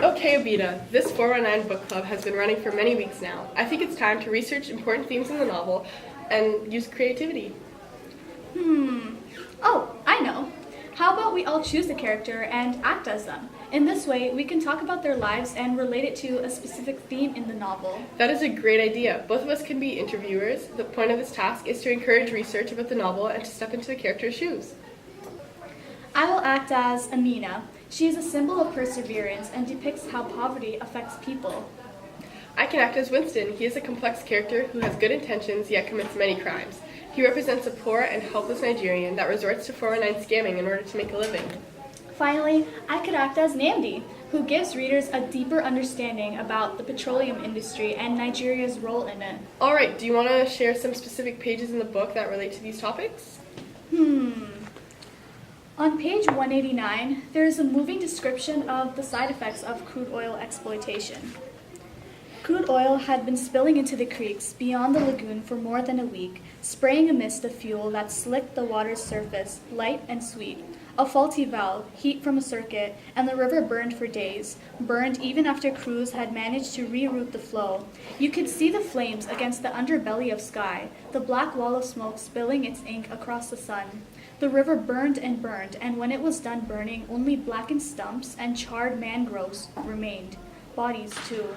Okay, Amina, this 419 book club has been running for many weeks now. I think it's time to research important themes in the novel and use creativity. Oh, I know. How about we all choose a character and act as them? In this way, we can talk about their lives and relate it to a specific theme in the novel. That is a great idea. Both of us can be interviewers. The point of this task is to encourage research about the novel and to step into the character's shoes. I will act as Amina. She is a symbol of perseverance and depicts how poverty affects people. I can act as Winston. He is a complex character who has good intentions yet commits many crimes. He represents a poor and helpless Nigerian that resorts to 419 scamming in order to make a living. Finally, I could act as Nnamdi, who gives readers a deeper understanding about the petroleum industry and Nigeria's role in it. Alright, do you want to share some specific pages in the book that relate to these topics? On page 189, there is a moving description of the side effects of crude oil exploitation. Crude oil had been spilling into the creeks beyond the lagoon for more than a week, spraying a mist of fuel that slicked the water's surface, light and sweet. A faulty valve, heat from a circuit, and the river burned for days, burned even after crews had managed to reroute the flow. You could see the flames against the underbelly of sky, the black wall of smoke spilling its ink across the sun. The river burned, and when it was done burning, only blackened stumps and charred mangroves remained. Bodies, too.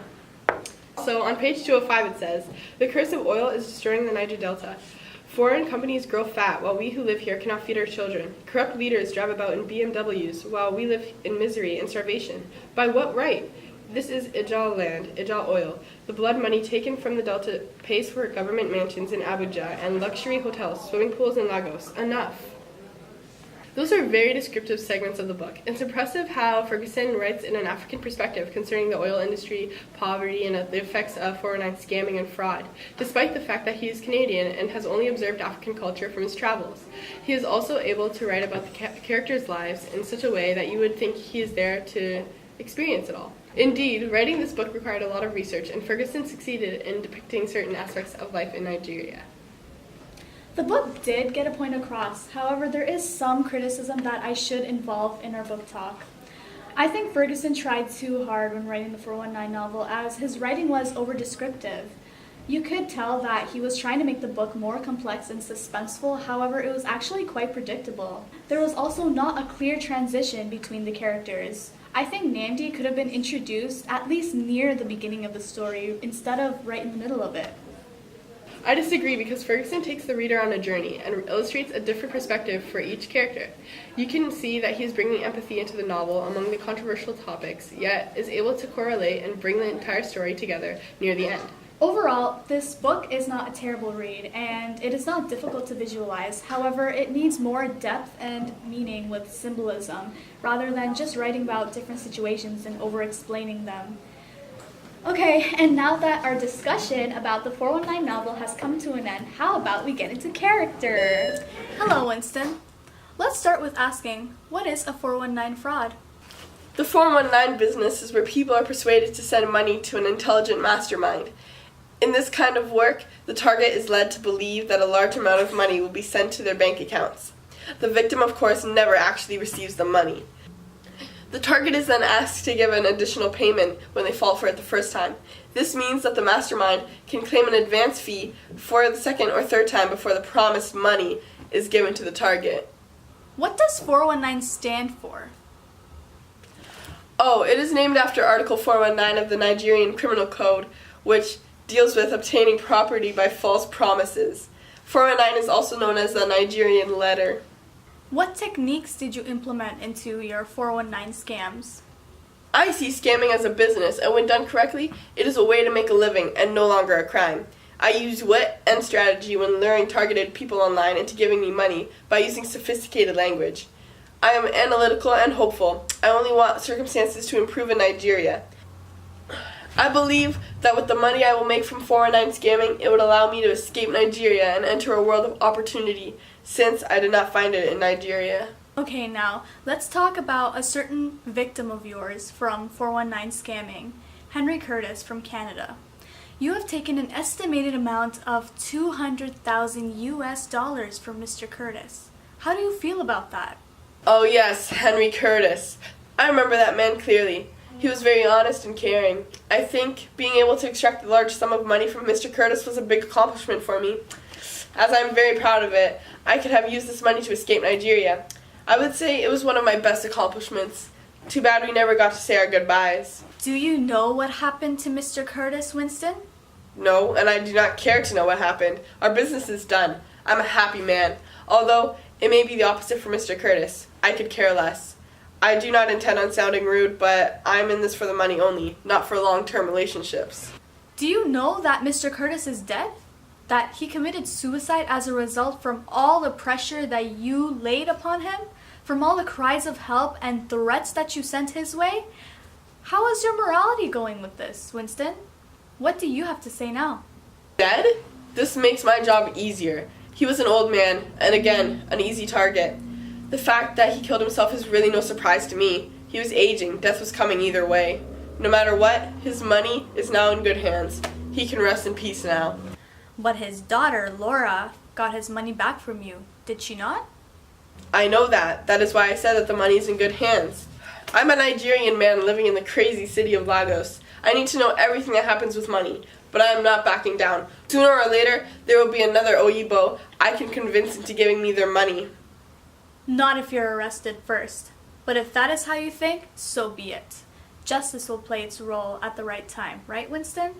So on page 205 it says, "The curse of oil is destroying the Niger Delta. Foreign companies grow fat while we who live here cannot feed our children. Corrupt leaders drive about in BMWs while we live in misery and starvation. By what right? This is Ijal land, Ijal oil. The blood money taken from the Delta pays for government mansions in Abuja and luxury hotels, swimming pools in Lagos. Enough." Those are very descriptive segments of the book. It's impressive how Ferguson writes in an African perspective concerning the oil industry, poverty, and the effects of 419 scamming and fraud, despite the fact that he is Canadian and has only observed African culture from his travels. He is also able to write about the characters' lives in such a way that you would think he is there to experience it all. Indeed, writing this book required a lot of research, and Ferguson succeeded in depicting certain aspects of life in Nigeria. The book did get a point across, however, there is some criticism that I should involve in our book talk. I think Ferguson tried too hard when writing the 419 novel, as his writing was over-descriptive. You could tell that he was trying to make the book more complex and suspenseful, however, it was actually quite predictable. There was also not a clear transition between the characters. I think Nnamdi could have been introduced at least near the beginning of the story, instead of right in the middle of it. I disagree because Ferguson takes the reader on a journey and illustrates a different perspective for each character. You can see that he is bringing empathy into the novel among the controversial topics, yet is able to correlate and bring the entire story together near the end. Overall, this book is not a terrible read, and it is not difficult to visualize. However, it needs more depth and meaning with symbolism, rather than just writing about different situations and over-explaining them. Okay, and now that our discussion about the 419 novel has come to an end, how about we get into character? Hello, Winston. Let's start with asking, what is a 419 fraud? The 419 business is where people are persuaded to send money to an intelligent mastermind. In this kind of work, the target is led to believe that a large amount of money will be sent to their bank accounts. The victim, of course, never actually receives the money. The target is then asked to give an additional payment when they fall for it the first time. This means that the mastermind can claim an advance fee for the second or third time before the promised money is given to the target. What does 419 stand for? Oh, it is named after Article 419 of the Nigerian Criminal Code, which deals with obtaining property by false promises. 419 is also known as the Nigerian letter. What techniques did you implement into your 419 scams? I see scamming as a business, and when done correctly, it is a way to make a living and no longer a crime. I use wit and strategy when luring targeted people online into giving me money by using sophisticated language. I am analytical and hopeful. I only want circumstances to improve in Nigeria. I believe that with the money I will make from 419 scamming, it would allow me to escape Nigeria and enter a world of opportunity, since I did not find it in Nigeria. Okay, now, let's talk about a certain victim of yours from 419 scamming, Henry Curtis from Canada. You have taken an estimated amount of $200,000 from Mr. Curtis. How do you feel about that? Oh yes, Henry Curtis. I remember that man clearly. He was very honest and caring. I think being able to extract a large sum of money from Mr. Curtis was a big accomplishment for me. As I'm very proud of it, I could have used this money to escape Nigeria. I would say it was one of my best accomplishments. Too bad we never got to say our goodbyes. Do you know what happened to Mr. Curtis, Winston? No, and I do not care to know what happened. Our business is done. I'm a happy man. Although, it may be the opposite for Mr. Curtis. I could care less. I do not intend on sounding rude, but I'm in this for the money only, not for long-term relationships. Do you know that Mr. Curtis is dead? That he committed suicide as a result from all the pressure that you laid upon him? From all the cries of help and threats that you sent his way? How is your morality going with this, Winston? What do you have to say now? Dead? This makes my job easier. He was an old man, and again, an easy target. The fact that he killed himself is really no surprise to me. He was aging, death was coming either way. No matter what, his money is now in good hands. He can rest in peace now. But his daughter, Laura, got his money back from you, did she not? I know that. That is why I said that the money is in good hands. I'm a Nigerian man living in the crazy city of Lagos. I need to know everything that happens with money, but I am not backing down. Sooner or later, there will be another Oyibo I can convince into giving me their money. Not if you're arrested first. But if that is how you think, so be it. Justice will play its role at the right time, right, Winston?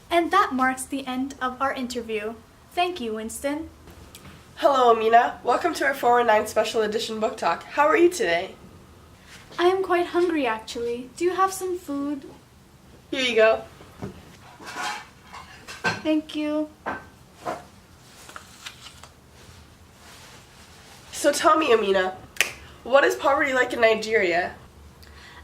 And that marks the end of our interview. Thank you, Winston. Hello, Amina. Welcome to our 419 Special Edition Book Talk. How are you today? I am quite hungry, actually. Do you have some food? Here you go. Thank you. So tell me, Amina, what is poverty like in Nigeria?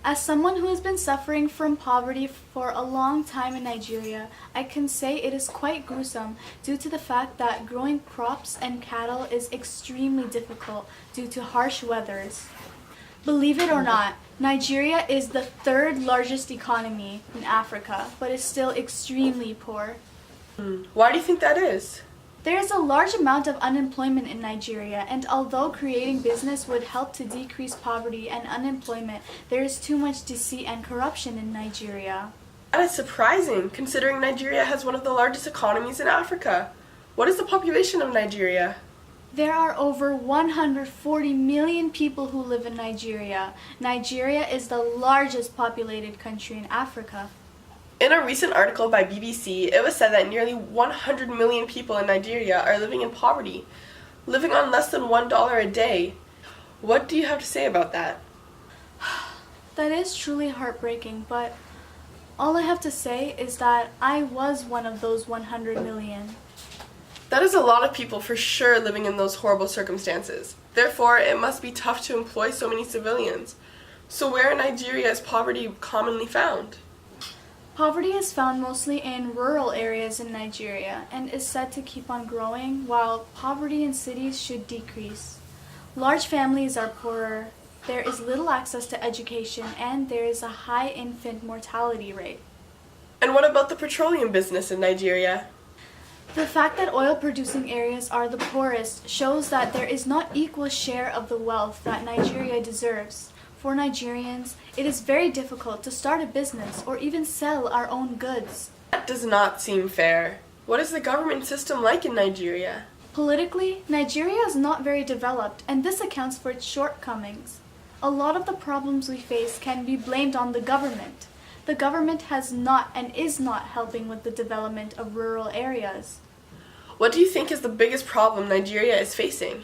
As someone who has been suffering from poverty for a long time in Nigeria, I can say it is quite gruesome due to the fact that growing crops and cattle is extremely difficult due to harsh weathers. Believe it or not, Nigeria is the third largest economy in Africa, but is still extremely poor. Why do you think that is? There is a large amount of unemployment in Nigeria, and although creating business would help to decrease poverty and unemployment, there is too much deceit and corruption in Nigeria. That is surprising, considering Nigeria has one of the largest economies in Africa. What is the population of Nigeria? There are over 140 million people who live in Nigeria. Nigeria is the largest populated country in Africa. In a recent article by BBC, it was said that nearly 100 million people in Nigeria are living in poverty, living on less than $1 a day. What do you have to say about that? That is truly heartbreaking, but all I have to say is that I was one of those 100 million. That is a lot of people for sure living in those horrible circumstances. Therefore, it must be tough to employ so many civilians. So where in Nigeria is poverty commonly found? Poverty is found mostly in rural areas in Nigeria and is said to keep on growing, while poverty in cities should decrease. Large families are poorer, there is little access to education, and there is a high infant mortality rate. And what about the petroleum business in Nigeria? The fact that oil-producing areas are the poorest shows that there is not equal share of the wealth that Nigeria deserves. For Nigerians, it is very difficult to start a business or even sell our own goods. That does not seem fair. What is the government system like in Nigeria? Politically, Nigeria is not very developed, and this accounts for its shortcomings. A lot of the problems we face can be blamed on the government. The government has not and is not helping with the development of rural areas. What do you think is the biggest problem Nigeria is facing?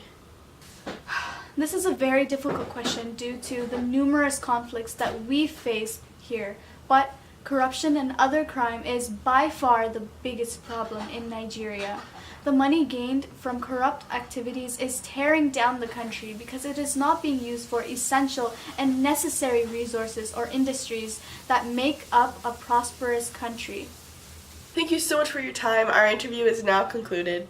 This is a very difficult question due to the numerous conflicts that we face here, but corruption and other crime is by far the biggest problem in Nigeria. The money gained from corrupt activities is tearing down the country because it is not being used for essential and necessary resources or industries that make up a prosperous country. Thank you so much for your time. Our interview is now concluded.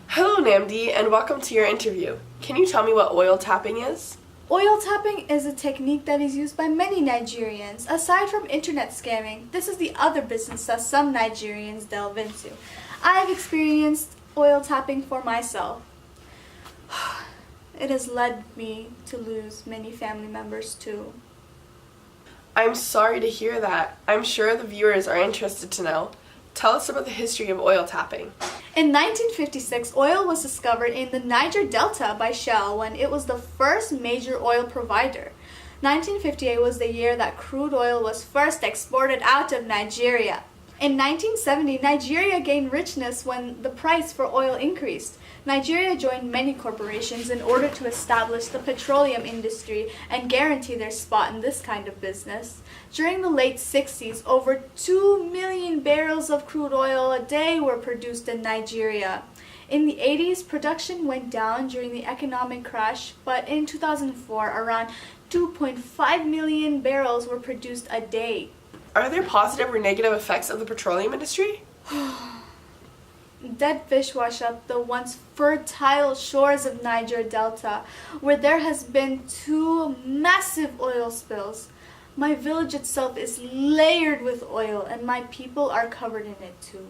Hello, Nnamdi, and welcome to your interview. Can you tell me what oil tapping is? Oil tapping is a technique that is used by many Nigerians. Aside from internet scamming, this is the other business that some Nigerians delve into. I have experienced oil tapping for myself. It has led me to lose many family members too. I'm sorry to hear that. I'm sure the viewers are interested to know. Tell us about the history of oil tapping. In 1956, oil was discovered in the Niger Delta by Shell when it was the first major oil provider. 1958 was the year that crude oil was first exported out of Nigeria. In 1970, Nigeria gained richness when the price for oil increased. Nigeria joined many corporations in order to establish the petroleum industry and guarantee their spot in this kind of business. During the late 60s, over 2 million barrels of crude oil a day were produced in Nigeria. In the 80s, production went down during the economic crash, but in 2004, around 2.5 million barrels were produced a day. Are there positive or negative effects of the petroleum industry? Dead fish wash up the once fertile shores of Niger Delta, where there has been 2 massive oil spills. My village itself is layered with oil, and my people are covered in it too.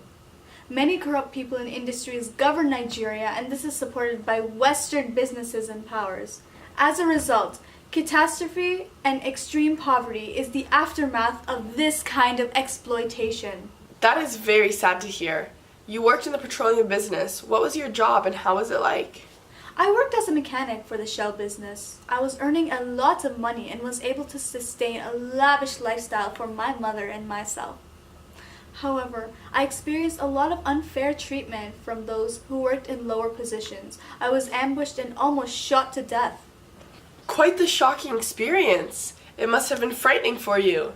Many corrupt people in industries govern Nigeria, and this is supported by Western businesses and powers. As a result, catastrophe and extreme poverty is the aftermath of this kind of exploitation. That is very sad to hear. You worked in the petroleum business. What was your job and how was it like? I worked as a mechanic for the Shell business. I was earning a lot of money and was able to sustain a lavish lifestyle for my mother and myself. However, I experienced a lot of unfair treatment from those who worked in lower positions. I was ambushed and almost shot to death. Quite the shocking experience. It must have been frightening for you.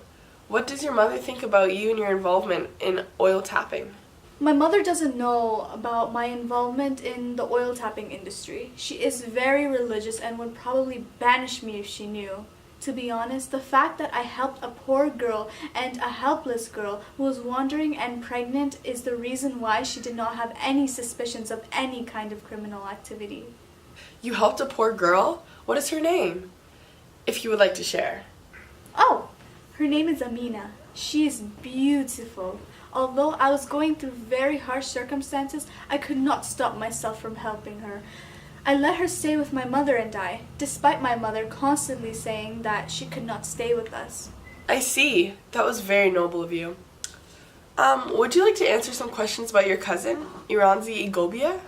What does your mother think about you and your involvement in oil tapping? My mother doesn't know about my involvement in the oil tapping industry. She is very religious and would probably banish me if she knew. To be honest, the fact that I helped a poor girl and a helpless girl who was wandering and pregnant is the reason why she did not have any suspicions of any kind of criminal activity. You helped a poor girl? What is her name? If you would like to share. Oh, her name is Amina. She is beautiful. Although I was going through very harsh circumstances, I could not stop myself from helping her. I let her stay with my mother and I, despite my mother constantly saying that she could not stay with us. I see. That was very noble of you. Would you like to answer some questions about your cousin, Iranzi Igobia?